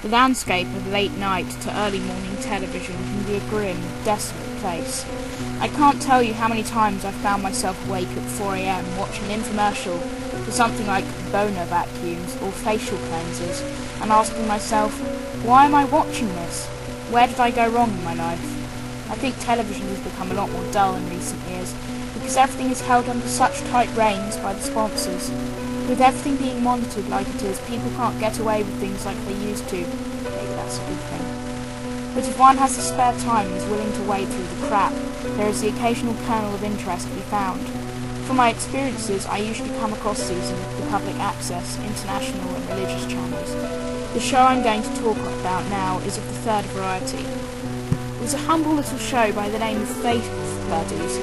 The landscape of late night to early morning television can be a grim, desolate place. I can't tell you how many times I've found myself awake at 4 AM watching an infomercial for something like boner vacuums or facial cleansers and asking myself, why am I watching this? Where did I go wrong in my life? I think television has become a lot more dull in recent years because everything is held under such tight reins by the sponsors. With everything being monitored like it is, people can't get away with things like they used to. Maybe that's a good thing. But if one has the spare time and is willing to wade through the crap, there is the occasional kernel of interest to be found. From my experiences, I usually come across these in the public access, international and religious channels. The show I'm going to talk about now is of the third variety. It was a humble little show by the name of Faith Buddies,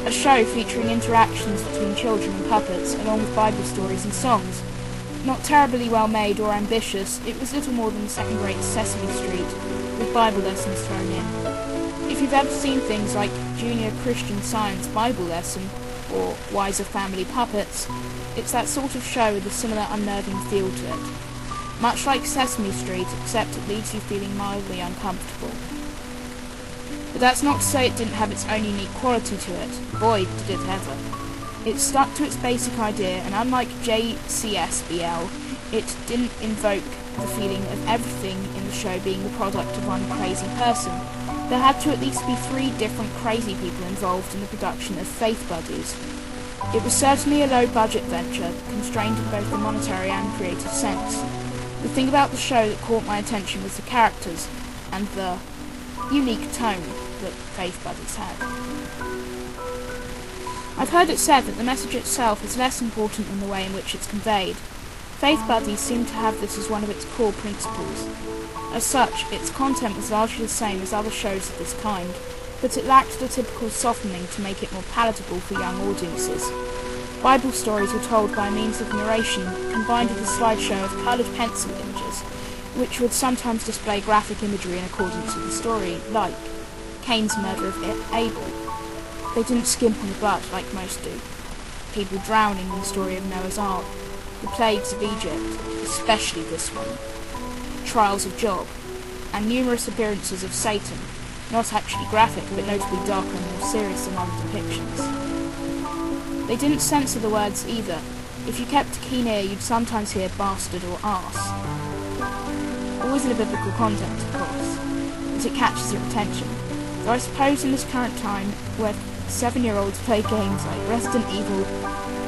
a show featuring interactions between children and puppets, along with Bible stories and songs. Not terribly well made or ambitious, it was little more than second-rate Sesame Street, with Bible lessons thrown in. If you've ever seen things like Junior Christian Science Bible Lesson, or Wiser Family Puppets, it's that sort of show with a similar unnerving feel to it. Much like Sesame Street, except it leaves you feeling mildly uncomfortable. But that's not to say it didn't have its own unique quality to it. Boy, did it ever. It stuck to its basic idea, and unlike JCSBL, it didn't invoke the feeling of everything in the show being the product of one crazy person. There had to at least be 3 different crazy people involved in the production of Faith Buddies. It was certainly a low-budget venture, constrained in both the monetary and creative sense. The thing about the show that caught my attention was the characters, and the unique tone that Faith Buddies had. I've heard it said that the message itself is less important than the way in which it's conveyed. Faith Buddies seemed to have this as one of its core principles. As such, its content was largely the same as other shows of this kind, but it lacked the typical softening to make it more palatable for young audiences. Bible stories were told by means of narration, combined with a slideshow of coloured pencil images, which would sometimes display graphic imagery in accordance with the story, like Cain's murder of Abel. They didn't skimp on the blood like most do. People drowning in the story of Noah's Ark, the plagues of Egypt, especially this one, trials of Job, and numerous appearances of Satan, not actually graphic but notably darker and more serious than other depictions. They didn't censor the words either. If you kept a keen ear, you'd sometimes hear bastard or arse. Always in a biblical context, of course, but it catches your attention. Though I suppose in this current time, where 7-year-olds play games like Resident Evil,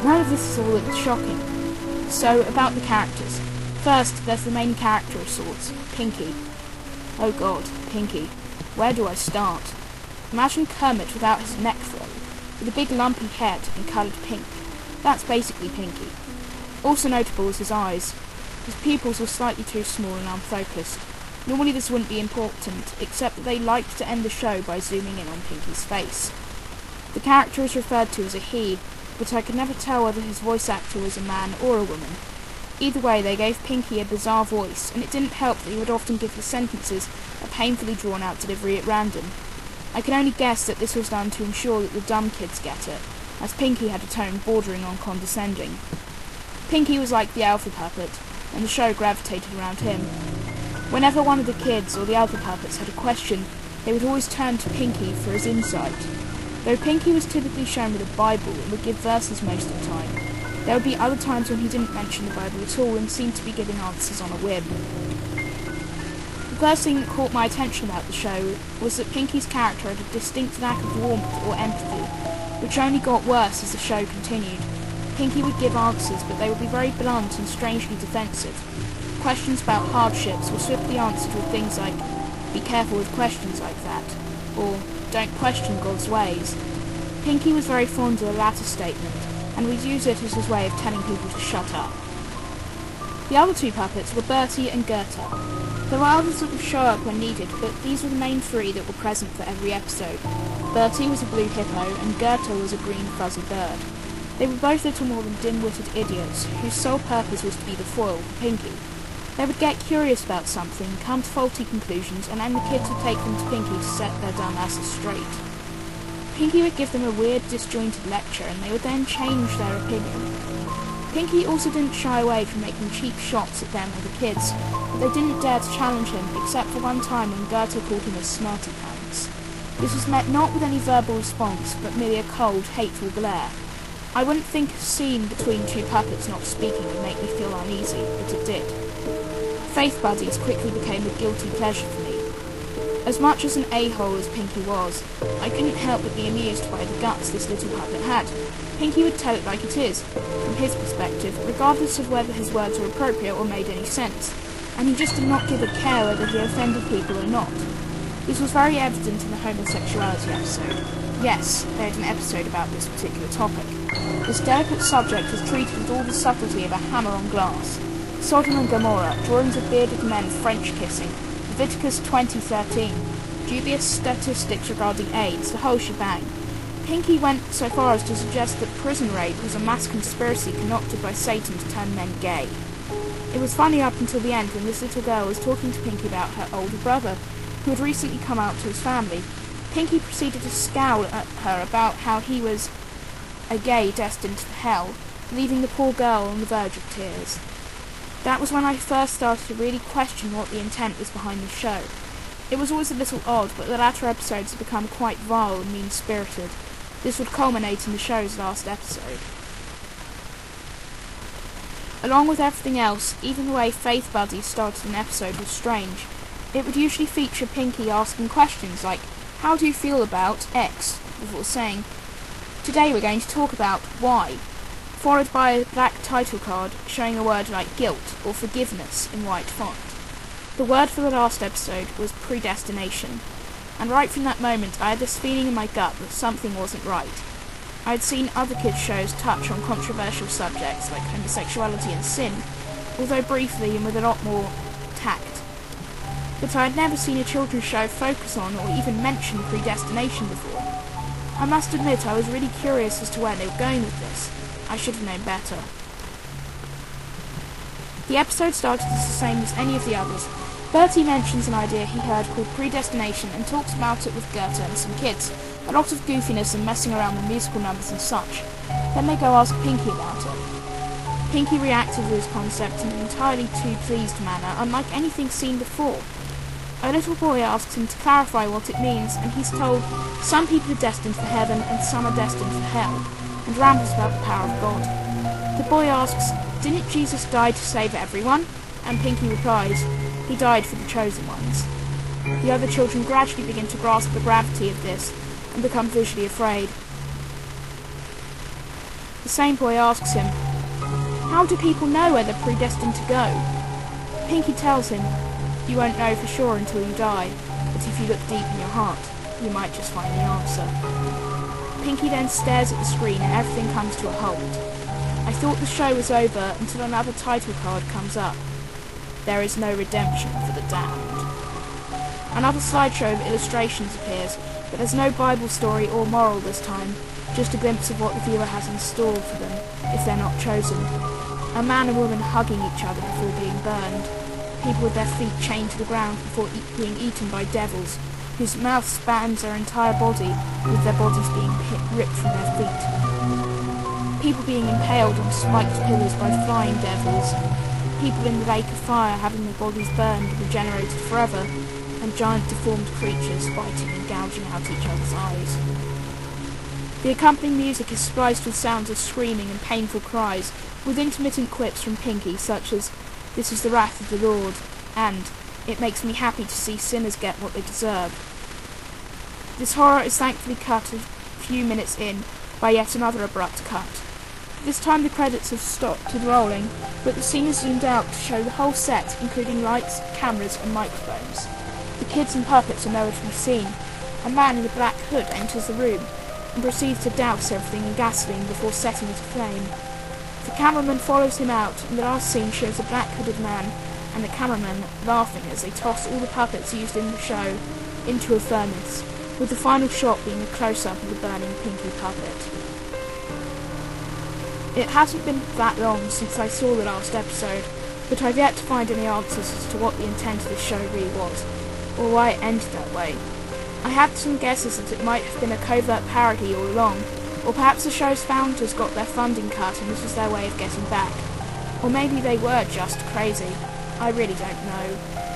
none of this is all that shocking. So, about the characters. First, there's the main character of sorts, Pinky. Oh god, Pinky. Where do I start? Imagine Kermit without his neck fro, with a big lumpy head and coloured pink. That's basically Pinky. Also notable is his eyes. His pupils were slightly too small and unfocused. Normally this wouldn't be important, except that they liked to end the show by zooming in on Pinky's face. The character is referred to as a he, but I could never tell whether his voice actor was a man or a woman. Either way, they gave Pinky a bizarre voice, and it didn't help that he would often give his sentences a painfully drawn-out delivery at random. I can only guess that this was done to ensure that the dumb kids get it, as Pinky had a tone bordering on condescending. Pinky was like the alpha puppet, and the show gravitated around him. Whenever one of the kids or the other puppets had a question, they would always turn to Pinky for his insight. Though Pinky was typically shown with a Bible and would give verses most of the time, there would be other times when he didn't mention the Bible at all and seemed to be giving answers on a whim. The first thing that caught my attention about the show was that Pinky's character had a distinct lack of warmth or empathy, which only got worse as the show continued. Pinky would give answers, but they would be very blunt and strangely defensive. Questions about hardships were swiftly answered with things like, "Be careful with questions like that," or "Don't question God's ways." Pinky was very fond of the latter statement, and would use it as his way of telling people to shut up. The other 2 puppets were Bertie and Gerta. There were others that would show up when needed, but these were the main 3 that were present for every episode. Bertie was a blue hippo, and Gerta was a green fuzzy bird. They were both little more than dim-witted idiots, whose sole purpose was to be the foil for Pinky. They would get curious about something, come to faulty conclusions, and then the kids would take them to Pinky to set their dumb asses straight. Pinky would give them a weird, disjointed lecture, and they would then change their opinion. Pinky also didn't shy away from making cheap shots at them or the kids, but they didn't dare to challenge him except for one time when Goethe called him a smarty pants. This was met not with any verbal response, but merely a cold, hateful glare. I wouldn't think a scene between two puppets not speaking would make me feel uneasy, but it did. Faith buddies quickly became a guilty pleasure for me. As much as an a-hole as Pinky was, I couldn't help but be amused by the guts this little puppet had. Pinky would tell it like it is, from his perspective, regardless of whether his words were appropriate or made any sense, and he just did not give a care whether he offended people or not. This was very evident in the homosexuality episode. Yes, they had an episode about this particular topic. This delicate subject was treated with all the subtlety of a hammer on glass. Sodom and Gomorrah, drawings of bearded men French kissing, Leviticus 20:13, dubious statistics regarding AIDS, the whole shebang. Pinky went so far as to suggest that prison rape was a mass conspiracy concocted by Satan to turn men gay. It was funny up until the end when this little girl was talking to Pinky about her older brother, who had recently come out to his family. Pinky proceeded to scowl at her about how he was a gay destined to hell, leaving the poor girl on the verge of tears. That was when I first started to really question what the intent was behind the show. It was always a little odd, but the latter episodes had become quite vile and mean-spirited. This would culminate in the show's last episode. Along with everything else, even the way Faith Buddies started an episode was strange. It would usually feature Pinky asking questions like, "How do you feel about X?" before saying, "Today we're going to talk about Y," followed by a black title card showing a word like guilt or forgiveness in white font. The word for the last episode was predestination, and right from that moment I had this feeling in my gut that something wasn't right. I had seen other kids' shows touch on controversial subjects like homosexuality and sin, although briefly and with a lot more tact. But I had never seen a children's show focus on or even mention predestination before. I must admit I was really curious as to where they were going with this. I should have known better. The episode started as the same as any of the others. Bertie mentions an idea he heard called predestination and talks about it with Goethe and some kids. A lot of goofiness and messing around with musical numbers and such. Then they go ask Pinky about it. Pinky reacted to this concept in an entirely too pleased manner, unlike anything seen before. A little boy asks him to clarify what it means, and he's told some people are destined for heaven and some are destined for hell, and rambles about the power of God. The boy asks, "Didn't Jesus die to save everyone?" And Pinky replies, "He died for the chosen ones." The other children gradually begin to grasp the gravity of this and become visually afraid. The same boy asks him, "How do people know where they're predestined to go?" Pinky tells him, "You won't know for sure until you die, but if you look deep in your heart, you might just find the answer." Pinky then stares at the screen and everything comes to a halt. I thought the show was over until another title card comes up. "There is no redemption for the damned." Another slideshow of illustrations appears, but there's no Bible story or moral this time, just a glimpse of what the viewer has in store for them if they're not chosen. A man and woman hugging each other before being burned. People with their feet chained to the ground before being eaten by devils, whose mouth spans their entire body, with their bodies being ripped from their feet. People being impaled on spiked pillars by flying devils. People in the lake of fire having their bodies burned and regenerated forever, and giant deformed creatures biting and gouging out each other's eyes. The accompanying music is spliced with sounds of screaming and painful cries, with intermittent quips from Pinky such as, "This is the wrath of the Lord," and "It makes me happy to see sinners get what they deserve." This horror is thankfully cut a few minutes in by yet another abrupt cut. This time the credits have stopped rolling, but the scene is zoomed out to show the whole set, including lights, cameras and microphones. The kids and puppets are nowhere to be seen. A man in a black hood enters the room and proceeds to douse everything in gasoline before setting it aflame. The cameraman follows him out, and the last scene shows a black-hooded man and the cameraman laughing as they toss all the puppets used in the show into a furnace, with the final shot being a close-up of the burning Pinky puppet. It hasn't been that long since I saw the last episode, but I've yet to find any answers as to what the intent of this show really was, or why it ended that way. I had some guesses that it might have been a covert parody all along, Or perhaps the show's founders got their funding cut and this was their way of getting back. Or maybe they were just crazy. I really don't know.